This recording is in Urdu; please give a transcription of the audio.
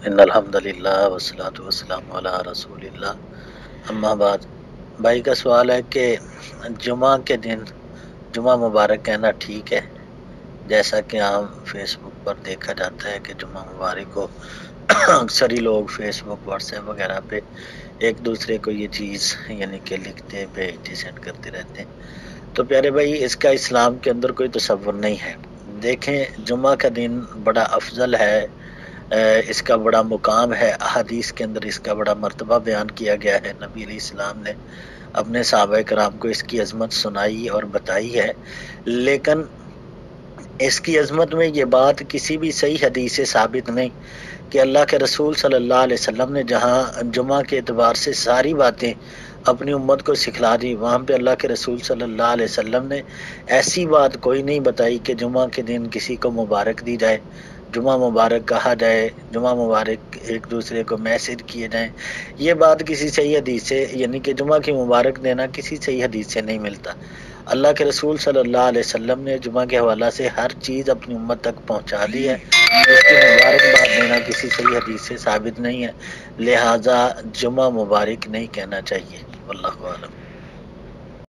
ان الحمدللہ والصلاۃ والسلام علی رسول اللہ اما بعد۔ بھائی کا سوال ہے کہ جمعہ کے دن جمعہ مبارک کہنا ٹھیک ہے؟ جیسا کہ عام فیس بک پر دیکھا جاتا ہے کہ جمعہ مبارک کو اکثر ہی لوگ فیس بک واٹس ایپ وغیرہ پہ ایک دوسرے کو یہ چیز یعنی کہ لکھتے بھیجتے سینڈ کرتے رہتے ہیں، تو پیارے بھائی اس کا اسلام کے اندر کوئی تصور نہیں ہے۔ دیکھیں جمعہ کا دن بڑا افضل ہے، اس کا بڑا مقام ہے، احادیث کے اندر اس کا بڑا مرتبہ بیان کیا گیا ہے، نبی علیہ السلام نے اپنے صحابہ کرام کو اس کی عظمت سنائی اور بتائی ہے، لیکن اس کی عظمت میں یہ بات کسی بھی صحیح حدیث سے ثابت نہیں کہ اللہ کے رسول صلی اللہ علیہ وسلم نے جہاں جمعہ کے اعتبار سے ساری باتیں اپنی امت کو سکھلا دی، وہاں پہ اللہ کے رسول صلی اللہ علیہ وسلم نے ایسی بات کوئی نہیں بتائی کہ جمعہ کے دن کسی کو مبارک دی جائے، جمعہ مبارک کہا جائے، جمعہ مبارک ایک دوسرے کو میسج کیے جائیں۔ یہ بات کسی صحیح حدیث سے یعنی کہ جمعہ کی مبارک دینا کسی صحیح حدیث سے نہیں ملتا۔ اللہ کے رسول صلی اللہ علیہ وسلم نے جمعہ کے حوالہ سے ہر چیز اپنی امت تک پہنچا دی ہے، اس کی مبارکباد دینا کسی صحیح حدیث سے ثابت نہیں ہے، لہٰذا جمعہ مبارک نہیں کہنا چاہیے۔ واللہ اعلم۔